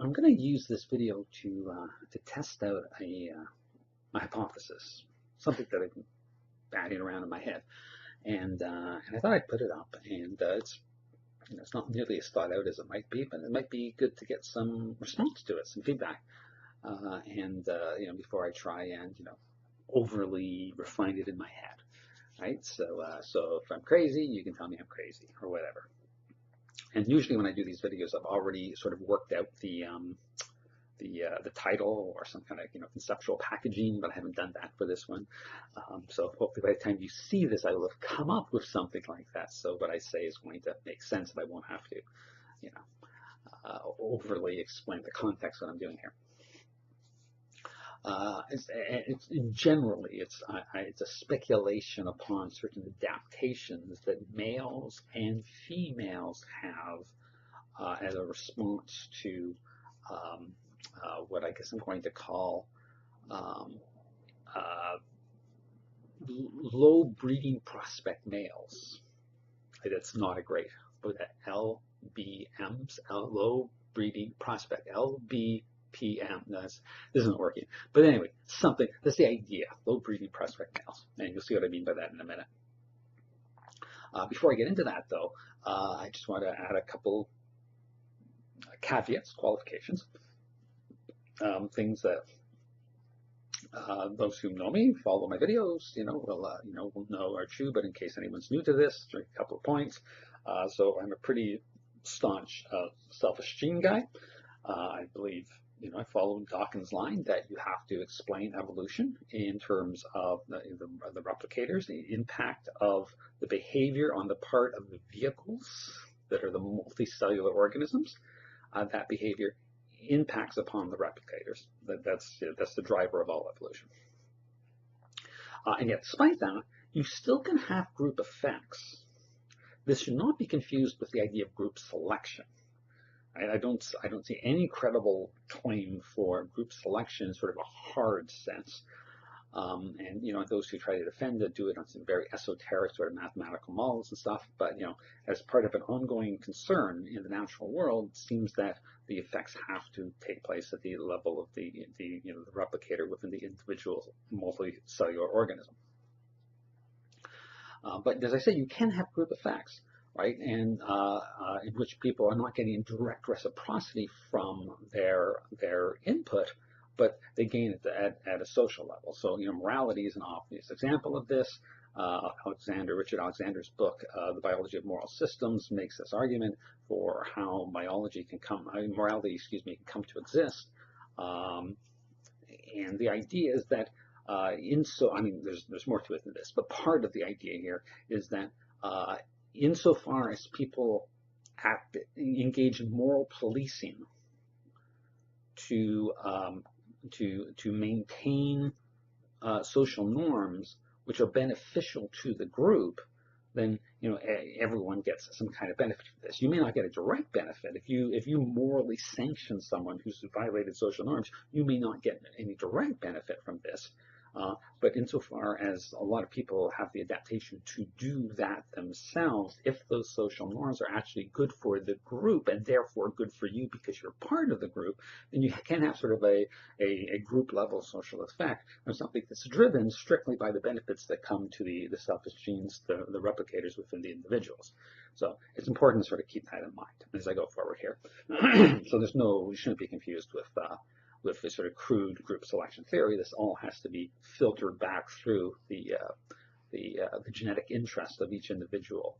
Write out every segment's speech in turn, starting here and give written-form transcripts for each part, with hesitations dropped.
I'm going to use this video to test out my hypothesis, something that I've been batting around in my head, and I thought I'd put it up. And it's not nearly as thought out as it might be, but it might be good to get some response to it, some feedback, before I try and overly refine it in my head, right? So if I'm crazy, you can tell me I'm crazy or whatever. And usually when I do these videos, I've already sort of worked out the title or some kind of conceptual packaging, but I haven't done that for this one. So hopefully by the time you see this, I will have come up with something like that. So what I say is going to make sense, and I won't have to, overly explain the context of what I'm doing here. Generally, it's a speculation upon certain adaptations that males and females have as a response to what I guess I'm going to call low breeding prospect males. That's not a great, but LBMs, low breeding prospect, LBPM. This isn't working. But anyway, that's the idea, low breeding prospect males. And you'll see what I mean by that in a minute. Before I get into that, though, I just want to add a couple caveats, qualifications, things that those who know me, follow my videos, will know are true. But in case anyone's new to this, a couple of points. So I'm a pretty staunch self-esteem guy. I believe, I follow Dawkins' line that you have to explain evolution in terms of the replicators, the impact of the behavior on the part of the vehicles that are the multicellular organisms. That behavior impacts upon the replicators. That's the driver of all evolution. And yet, despite that, you still can have group effects. This should not be confused with the idea of group selection. I don't see any credible claim for group selection in sort of a hard sense. Those who try to defend it do it on some very esoteric sort of mathematical models and stuff. But as part of an ongoing concern in the natural world, it seems that the effects have to take place at the level of the replicator within the individual multicellular organism. But as I say, you can have group effects, right? And in which people are not getting direct reciprocity from their input, but they gain it at a social level. So, morality is an obvious example of this. Richard Alexander's book, The Biology of Moral Systems, makes this argument for how morality can come to exist. And the idea is that there's more to it than this, but part of the idea here is that insofar as people engage in moral policing to maintain social norms which are beneficial to the group, then everyone gets some kind of benefit from this. You may not get a direct benefit if you morally sanction someone who's violated social norms. You may not get any direct benefit from this. But insofar as a lot of people have the adaptation to do that themselves, if those social norms are actually good for the group and therefore good for you because you're part of the group, then you can have sort of a group level social effect or something that's driven strictly by the benefits that come to the selfish genes, the replicators within the individuals. So it's important to sort of keep that in mind as I go forward here. So you shouldn't be confused with this sort of crude group selection theory. This all has to be filtered back through the genetic interest of each individual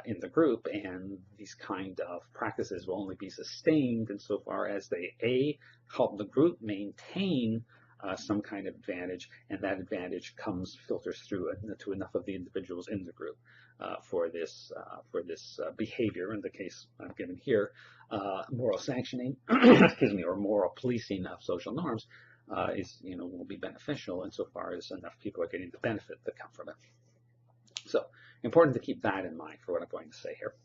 in the group, and these kind of practices will only be sustained insofar as they help the group maintain some kind of advantage, and that advantage filters through to enough of the individuals in the group for this behavior. In the case I'm given here, moral sanctioning, or moral policing of social norms will be beneficial insofar as enough people are getting the benefit that come from it. So important to keep that in mind for what I'm going to say here.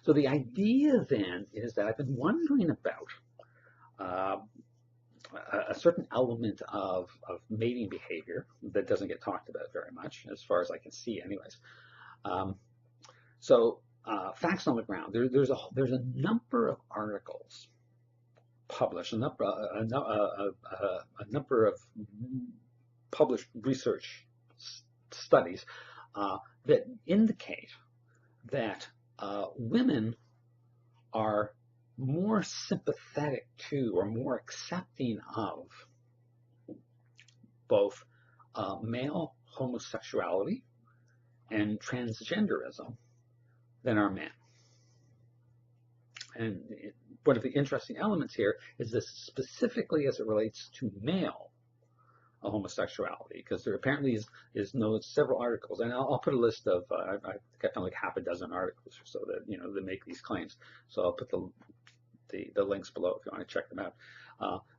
So the idea then is that I've been wondering about a certain element of mating behavior that doesn't get talked about very much, as far as I can see anyways. Facts on the ground. There's a number of articles published, a number of published research studies that indicate that women are more sympathetic to or more accepting of both male homosexuality and transgenderism than are men. And one of the interesting elements here is this specifically as it relates to male homosexuality, because there apparently is several articles, and I'll put a list of I found like half a dozen articles or so that that make these claims. So I'll put the links below if you want to check them out.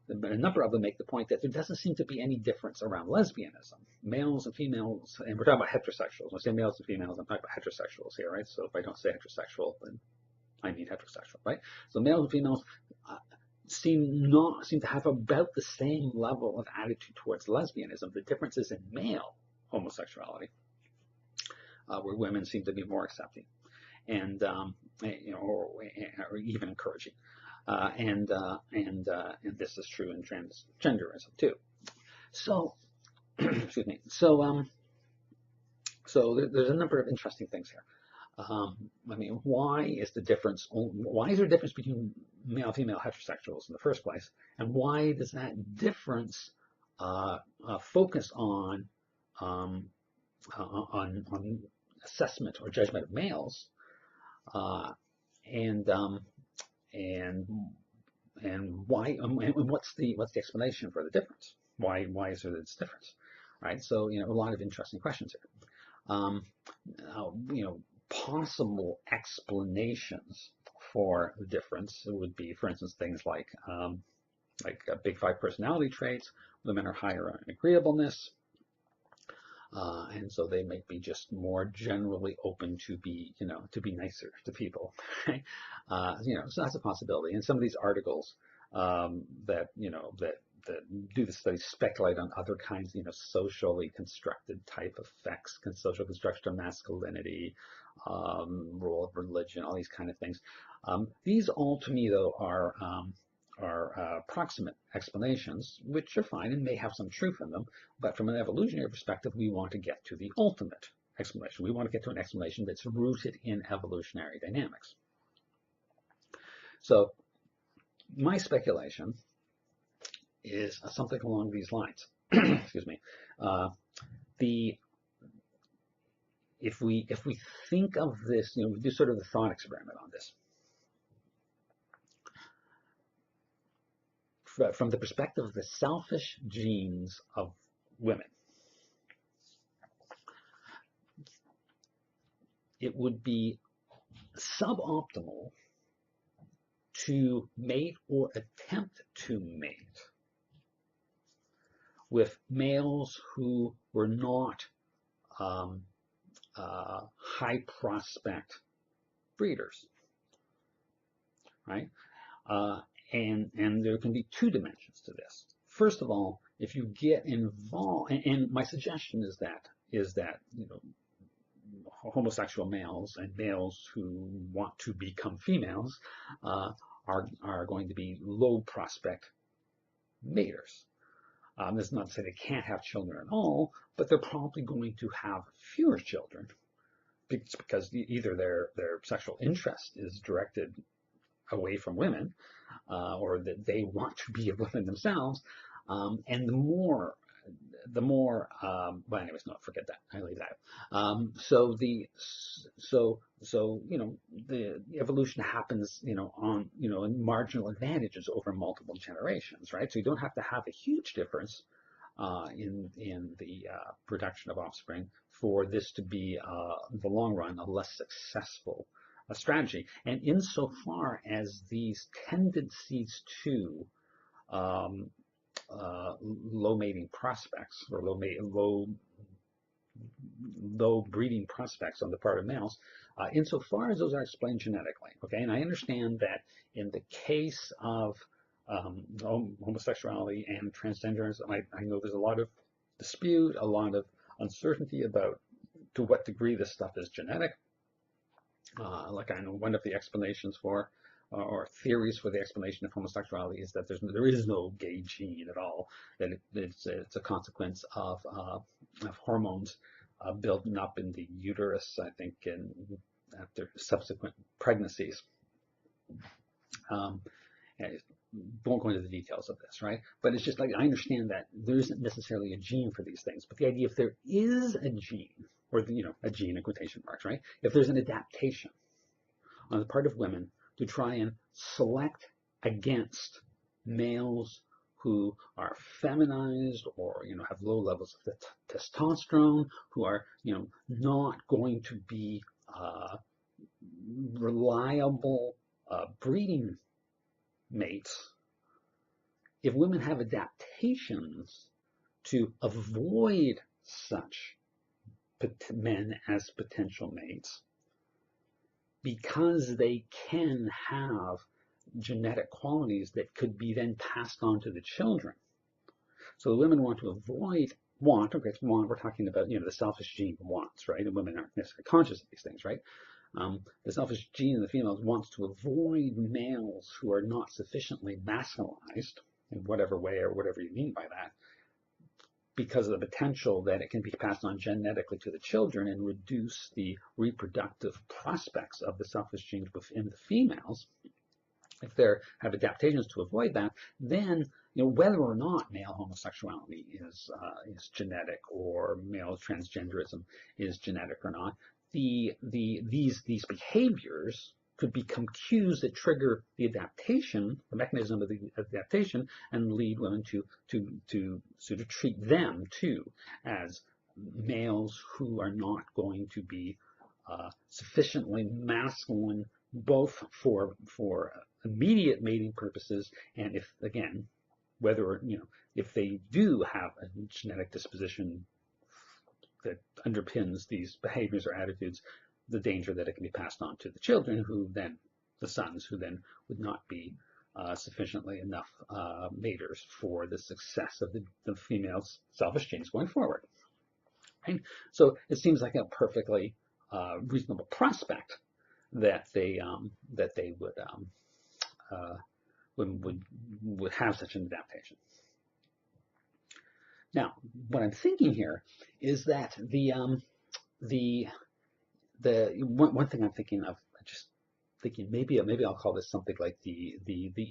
But a number of them make the point that there doesn't seem to be any difference around lesbianism. Males and females, and we're talking about heterosexuals. When I say males and females, I'm talking about heterosexuals here, right? So if I don't say heterosexual, then I mean heterosexual, right? So males and females seem to have about the same level of attitude towards lesbianism. The difference is in male homosexuality, where women seem to be more accepting and or even encouraging. And this is true in transgenderism too. So, excuse me. So there's a number of interesting things here. I mean, why is there a difference between male and female heterosexuals in the first place, and why does that difference focus on assessment or judgment of males, and why? And what's the explanation for the difference? Why is there this difference? Right. So a lot of interesting questions here. Possible explanations for the difference would be, for instance, things like big five personality traits. Women are higher on agreeableness, and so they may be just more generally open to be nicer to people. Right? So that's a possibility. And some of these articles that do the study speculate on other kinds, socially constructed type effects, social construction of masculinity, role of religion, all these kind of things. These all, to me, though, are approximate explanations, which are fine and may have some truth in them. But from an evolutionary perspective, we want to get to the ultimate explanation. We want to get to an explanation that's rooted in evolutionary dynamics. So my speculation is something along these lines. Excuse me. If we think of this, we do sort of the thought experiment on this. From the perspective of the selfish genes of women, it would be suboptimal to mate or attempt to mate with males who were not high prospect breeders, right? And there can be two dimensions to this. First of all, if you get involved, and my suggestion is that homosexual males and males who want to become females are going to be low prospect maters. This is not to say they can't have children at all, but they're probably going to have fewer children because either their sexual interest is directed away from women, or that they want to be a woman themselves, and the more well, anyways, no, forget that. I leave that. So the evolution happens, on in marginal advantages over multiple generations, right? So you don't have to have a huge difference in the production of offspring for this to be, in the long run, a less successful strategy. And insofar as these tendencies to low mating prospects or low breeding prospects on the part of males, insofar as those are explained genetically, okay? And I understand that in the case of homosexuality and transgenderism, I know there's a lot of dispute, a lot of uncertainty about to what degree this stuff is genetic. Like I know one of the explanations for or theories for the explanation of homosexuality is that there is no gay gene at all, that it's a consequence of hormones building up in the uterus, I think, and after subsequent pregnancies. I won't go into the details of this, right? But it's just like, I understand that there isn't necessarily a gene for these things, but the idea, if there is a gene, or a gene in quotation marks, right? If there's an adaptation on the part of women to try and select against males who are feminized, or have low levels of the testosterone, who are not going to be reliable breeding mates. If women have adaptations to avoid such men as potential mates, because they can have genetic qualities that could be then passed on to the children. So the women want to avoid we're talking about the selfish gene wants, right? And women aren't necessarily conscious of these things, right? The selfish gene in the females wants to avoid males who are not sufficiently masculinized in whatever way or whatever you mean by that, because of the potential that it can be passed on genetically to the children and reduce the reproductive prospects of the selfish genes within the females. If they have adaptations to avoid that, then whether or not male homosexuality is genetic, or male transgenderism is genetic or not, these behaviors could become cues that trigger the adaptation, the mechanism of the adaptation, and lead women to sort of treat them too as males who are not going to be sufficiently masculine, both for immediate mating purposes, and if they do have a genetic disposition that underpins these behaviors or attitudes, the danger that it can be passed on to the children, the sons, who then would not be sufficiently enough maters for the success of the female's selfish genes going forward. Right? So it seems like a perfectly reasonable prospect that they would have such an adaptation. Now, what I'm thinking here is that one thing I'm thinking of, just thinking maybe I'll call this something like the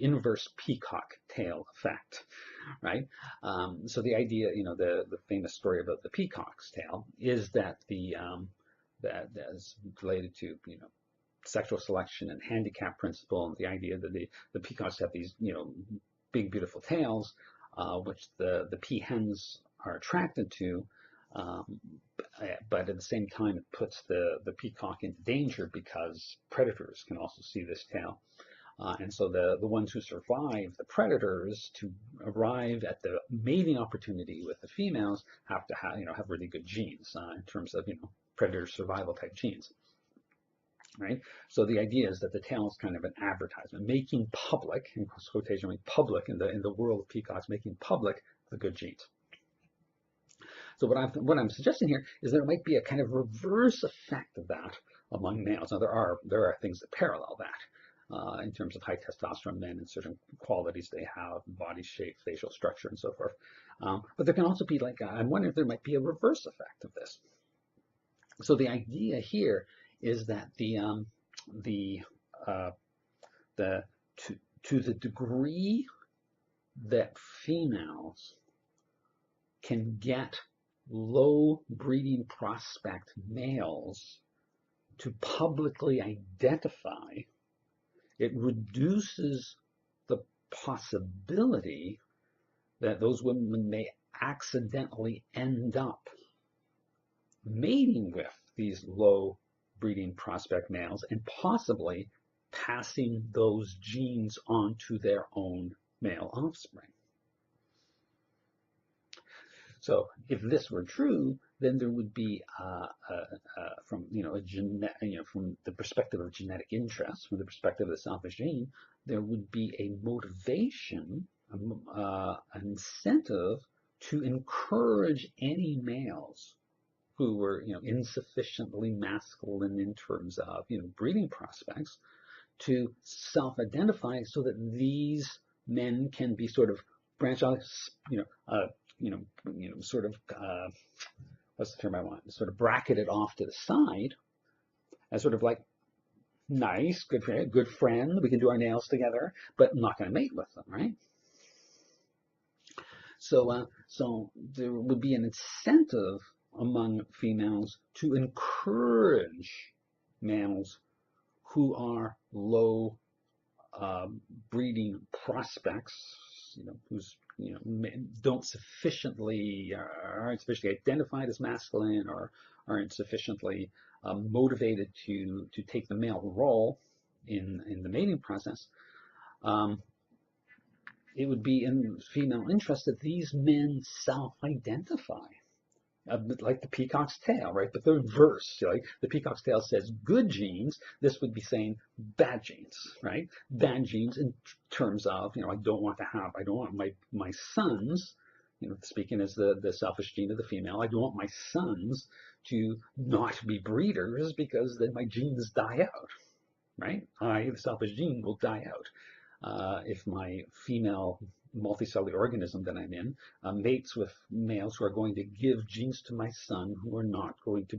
inverse peacock tail effect, right? So the idea, the famous story about the peacock's tail is that that is related to sexual selection and handicap principle, and the idea that the peacocks have these big beautiful tails, which the peahens are attracted to, but at the same time it puts the peacock into danger, because predators can also see this tail. And so the ones who survive the predators to arrive at the mating opportunity with the females have to have really good genes in terms of predator survival type genes. Right? So the idea is that the tail is kind of an advertisement, making public, in quotation, public in the world of peacocks, making public the good genes. So what I'm suggesting here is there might be a kind of reverse effect of that among males. Now there are things that parallel that in terms of high testosterone men and certain qualities they have, body shape, facial structure, and so forth. But there can also be I'm wondering if there might be a reverse effect of this. So the idea here is that to the degree that females can get low breeding prospect males to publicly identify, it reduces the possibility that those women may accidentally end up mating with these low breeding prospect males and possibly passing those genes on to their own male offspring. So if this were true, then there would be from from the perspective of genetic interest, from the perspective of the selfish gene, there would be a motivation, an incentive to encourage any males who were insufficiently masculine in terms of breeding prospects to self-identify so that these men can be sort of branched out, sort of, what's the term I want? Sort of bracketed off to the side as sort of like, nice, good friend, we can do our nails together, but I'm not going to mate with them, right? So there would be an incentive among females to encourage males who are low breeding prospects, who's aren't sufficiently identified as masculine, or aren't sufficiently motivated to take the male role in the mating process. It would be in female interest that these men self-identify. Like the peacock's tail, right? But the reverse, like the peacock's tail says good genes, this would be saying bad genes, right? Bad genes in terms of, I don't want my sons, speaking as the selfish gene of the female, I don't want my sons to not be breeders because then my genes die out, right? The selfish gene, will die out. If my female multicellular organism that I'm in mates with males who are going to give genes to my son who are not going to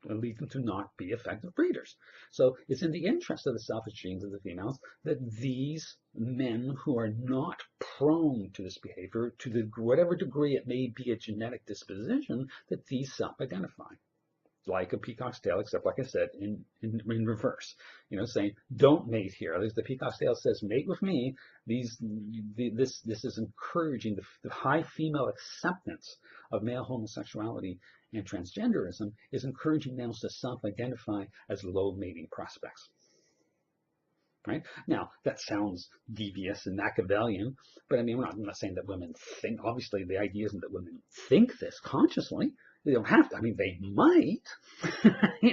lead them to not be effective breeders. So it's in the interest of the selfish genes of the females that these men who are not prone to this behavior, to whatever degree it may be a genetic disposition, that these self-identify. Like a peacock's tail, except like I said, in reverse. Saying don't mate here. The peacock's tail says mate with me. This is encouraging the high female acceptance of male homosexuality and transgenderism is encouraging males to self-identify as low mating prospects. Right? Now, that sounds devious and Machiavellian, but I mean, I'm not saying that women think, obviously the idea isn't that women think this consciously. They don't have to. I mean, they might.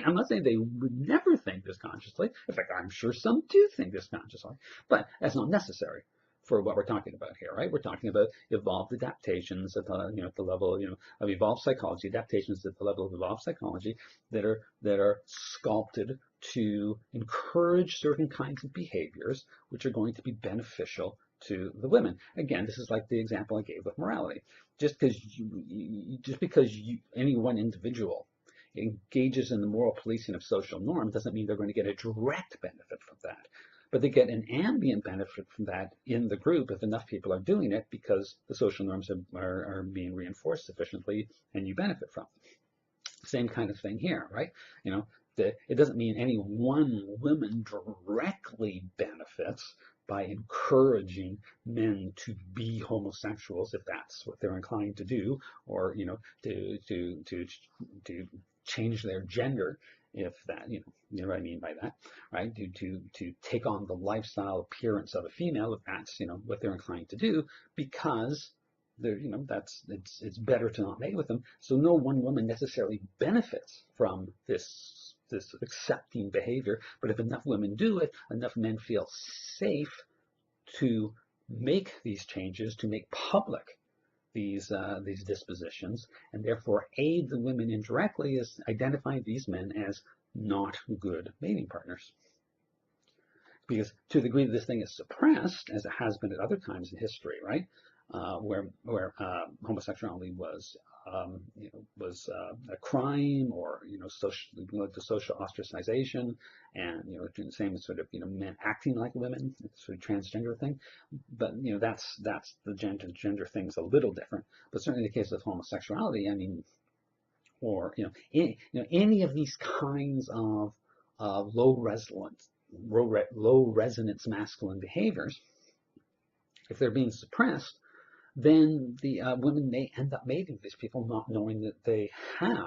I'm not saying they would never think this consciously. In fact, I'm sure some do think this consciously, but that's not necessary for what we're talking about here, right? We're talking about evolved adaptations at the, at the level, of evolved psychology, adaptations at the level of evolved psychology that are sculpted to encourage certain kinds of behaviors which are going to be beneficial to the women. Again, this is like the example I gave with morality. Just because any one individual engages in the moral policing of social norms doesn't mean they're going to get a direct benefit from that. But they get an ambient benefit from that in the group if enough people are doing it, because the social norms are being reinforced sufficiently and you benefit from it. Same kind of thing here, right? It doesn't mean any one woman directly benefits by encouraging men to be homosexuals if that's what they're inclined to do, or to change their gender, if that, you know what I mean by that, right? To take on the lifestyle appearance of a female if that's what they're inclined to do, because they're it's better to not mate with them. So no one woman necessarily benefits from this accepting behavior, but if enough women do it, enough men feel safe to make these changes, to make public these dispositions, and therefore aid the women indirectly as identifying these men as not good mating partners. Because to the degree that this thing is suppressed, as it has been at other times in history, right, where homosexuality was a crime, or led to social ostracization, and the same as sort of men acting like women, sort of transgender thing. But that's the gender thing's a little different. But certainly in the case of homosexuality, I mean, or any of these kinds of low resonance masculine behaviors, if they're being suppressed, then the women may end up mating these people not knowing that they have,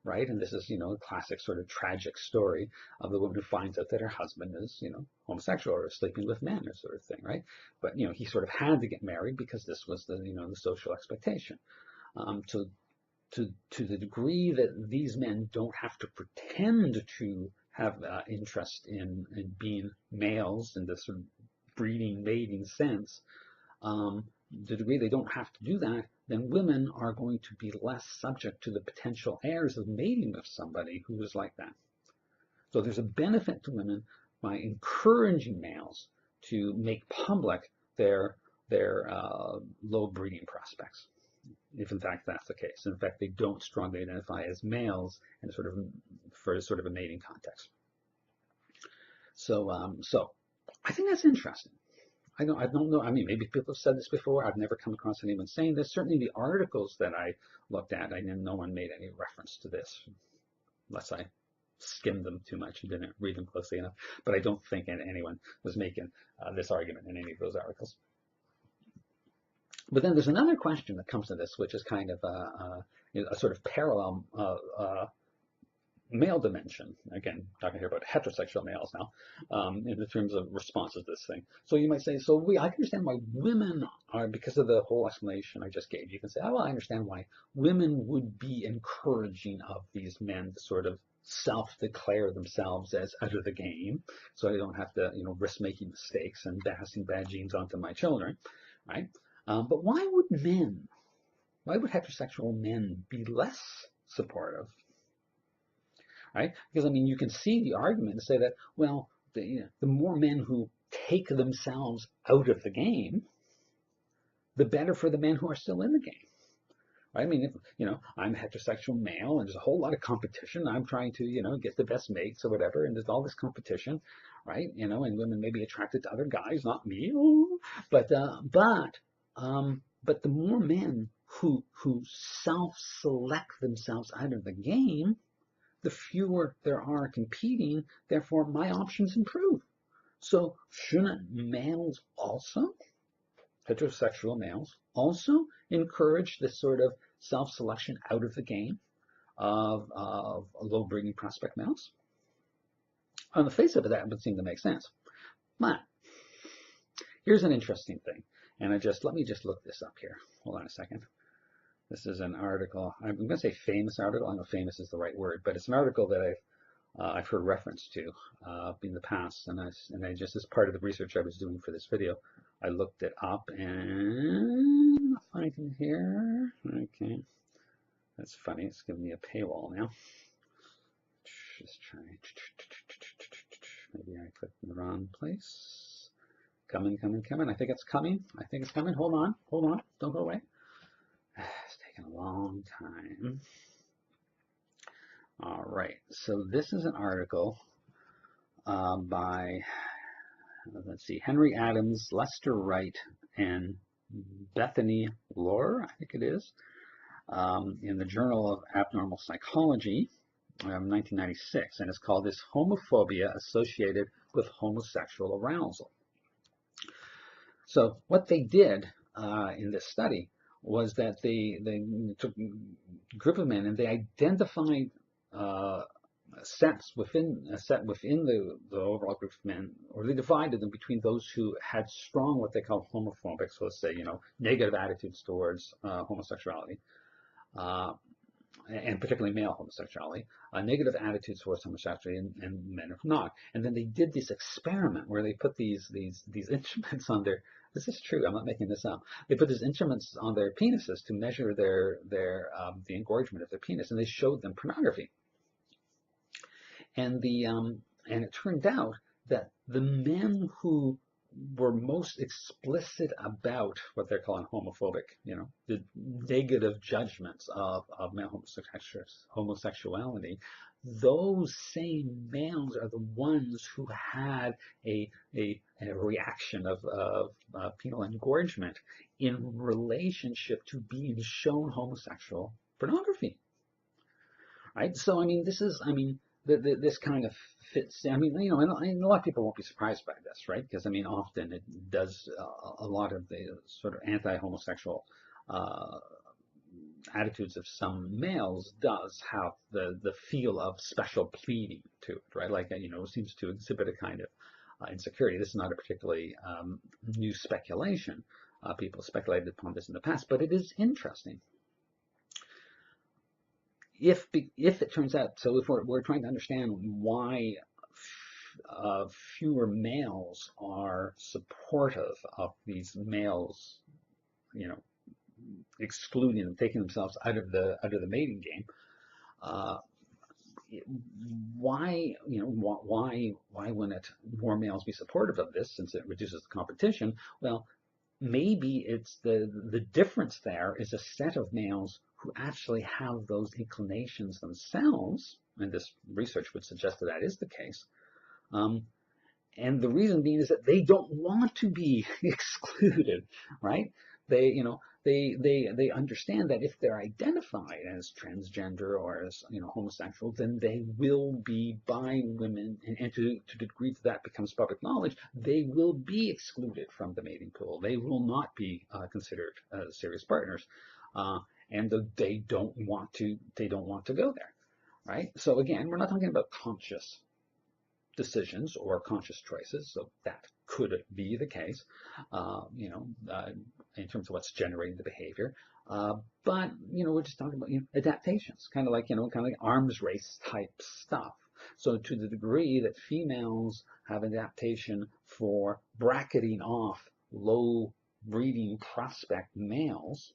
right? And this is, a classic sort of tragic story of the woman who finds out that her husband is, homosexual or sleeping with men, or sort of thing, right? But, he sort of had to get married because this was the, the social expectation. To the degree that these men don't have to pretend to have interest in being males in this sort of breeding, mating sense, the degree they don't have to do that, then women are going to be less subject to the potential errors of mating with somebody who is like that. So there's a benefit to women by encouraging males to make public their low breeding prospects, if in fact that's the case. In fact, they don't strongly identify as males in for sort of a mating context. So I think that's interesting. I don't know. I mean, maybe people have said this before. I've never come across anyone saying this. Certainly, the articles that I looked at, no one made any reference to this, unless I skimmed them too much and didn't read them closely enough. But I don't think anyone was making this argument in any of those articles. But then there's another question that comes to this, which is kind of a sort of parallel male dimension. Again, talking here about heterosexual males now, in terms of responses to this thing. So you might say, I can understand why women are, because of the whole explanation I just gave. You can say, oh, well, I understand why women would be encouraging of these men to sort of self-declare themselves as out of the game, so I don't have to, risk making mistakes and passing bad genes onto my children, right? But why would heterosexual men be less supportive? Right? Because, I mean, you can see the argument to say that, well, the more men who take themselves out of the game, the better for the men who are still in the game. Right? I mean, if, I'm a heterosexual male and there's a whole lot of competition, I'm trying to, get the best mates or whatever, and there's all this competition, right? And women may be attracted to other guys, not me, but the more men who self-select themselves out of the game, the fewer there are competing, therefore my options improve. So shouldn't males also, heterosexual males, also encourage this sort of self-selection out of the game of low breeding prospect males? On the face of it, that would seem to make sense. But here's an interesting thing, and let me just look this up here. Hold on a second. This is an article. I'm going to say famous article. I don't know if famous is the right word, but it's an article that I've heard reference to in the past, and I just, as part of the research I was doing for this video, I looked it up, and I can here. Okay, that's funny. It's giving me a paywall now. Just try. Maybe I clicked in the wrong place. Coming. I think it's coming. Hold on. Don't go away. It's taking a long time. All right, so this is an article by, let's see, Henry Adams, Lester Wright, and Bethany Lohr, I think it is, in the Journal of Abnormal Psychology, 1996, and it's called "Is Homophobia Associated with Homosexual Arousal?" So what they did in this study was that they took a group of men and they identified sets within the overall group of men, or they divided them between those who had strong, what they call homophobic, so let's say, negative attitudes towards homosexuality, and particularly male homosexuality, negative attitudes towards homosexuality, and men who not. And then they did this experiment where they put these instruments on their, this is true, I'm not making this up. They put these instruments on their penises to measure the engorgement of their penis, and they showed them pornography. And it turned out that the men who were most explicit about what they're calling homophobic, the negative judgments of male homosexuality, those same males are the ones who had a reaction of penile engorgement in relationship to being shown homosexual pornography. Right? So, this kind of fits. And a lot of people won't be surprised by this, right? Because, often it does, a lot of the sort of anti-homosexual attitudes of some males does have the feel of special pleading to it, right? Like, it seems to exhibit a kind of insecurity. This is not a particularly new speculation. People speculated upon this in the past, but it is interesting. If it turns out, so if we're trying to understand why fewer males are supportive of these males, excluding and taking themselves out of the mating game, why, why wouldn't more males be supportive of this since it reduces the competition? Well, maybe it's the difference there is a set of males who actually have those inclinations themselves, and this research would suggest that that is the case. And the reason being is that they don't want to be excluded, right? They, they understand that if they're identified as transgender or as, homosexual, then they will be by women, and to the degree that becomes public knowledge, they will be excluded from the mating pool. They will not be considered serious partners, and they don't want to. They don't want to go there, right? So again, we're not talking about conscious decisions or conscious choices, so that could be the case, in terms of what's generating the behavior. But we're just talking about adaptations, kind of like arms race type stuff. So to the degree that females have adaptation for bracketing off low breeding prospect males,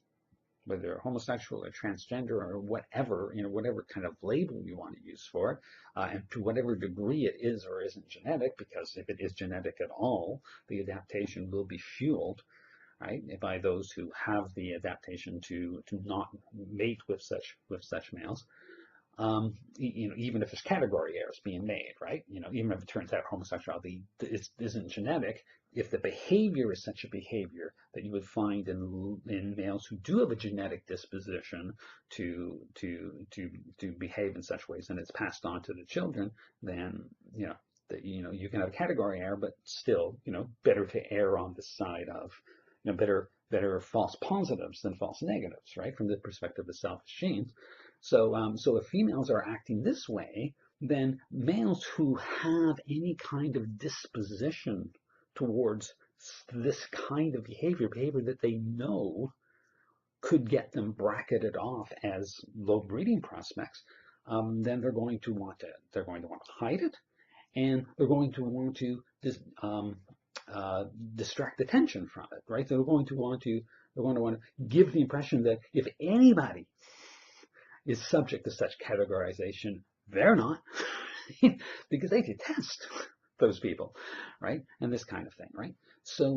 whether they're homosexual or transgender or whatever, whatever kind of label you want to use for it, and to whatever degree it is or isn't genetic, because if it is genetic at all, the adaptation will be fueled, right, by those who have the adaptation to not mate with such males. Even if there's category errors being made, right? Even if it turns out homosexuality isn't genetic, if the behavior is such a behavior that you would find in males who do have a genetic disposition to behave in such ways, and it's passed on to the children, then you can have a category error, but still better to err on the side of better false positives than false negatives, right? From the perspective of selfish genes. So if females are acting this way, then males who have any kind of disposition towards this kind of behavior that they know could get them bracketed off as low breeding prospects, then they're going to want to hide it, and they're going to want to distract attention from it, right? They're going to want to give the impression that if anybody is subject to such categorization, they're not, because they detest those people, right? And this kind of thing, right? So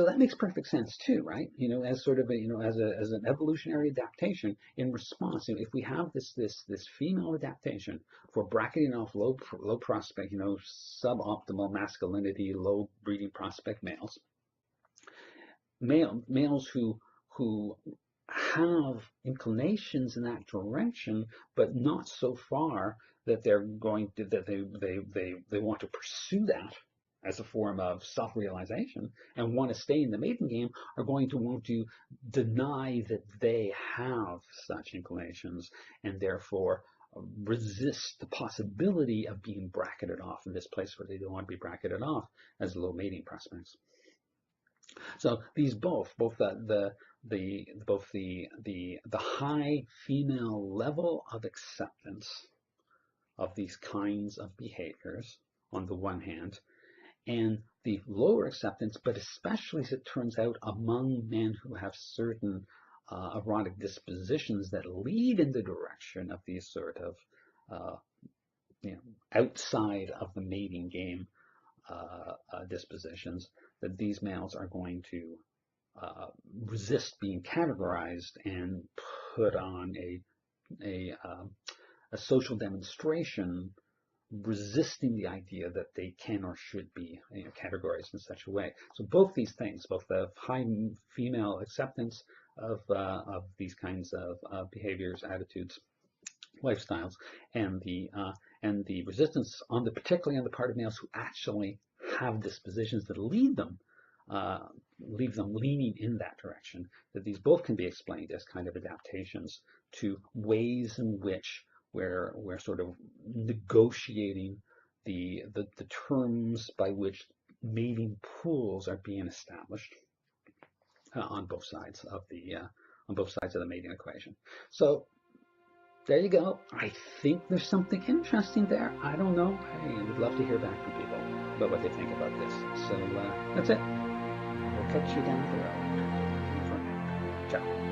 that makes perfect sense too, right? As sort of as an evolutionary adaptation in response. If we have this female adaptation for bracketing off low prospect, suboptimal masculinity, low breeding prospect males who have inclinations in that direction, but not so far that they want to pursue that as a form of self-realization and want to stay in the mating game, are going to want to deny that they have such inclinations, and therefore resist the possibility of being bracketed off in this place where they don't want to be bracketed off as low mating prospects. So these both the high female level of acceptance of these kinds of behaviors on the one hand, and the lower acceptance, but especially as it turns out among men who have certain erotic dispositions that lead in the direction of these sort of outside of the mating game dispositions, that these males are going to resist being categorized and put on a social demonstration resisting the idea that they can or should be categorized in such a way. So both these things, both the high female acceptance of these kinds of behaviors, attitudes, lifestyles, and the resistance particularly on the part of males who actually have dispositions that leave them leaning in that direction, that these both can be explained as kind of adaptations to ways in which we're sort of negotiating the terms by which mating pools are being established on both sides of the mating equation. So there you go. I think there's something interesting there. I don't know. I would love to hear back from people about what they think about this. So that's it. We'll catch you down the road. For now. Ciao.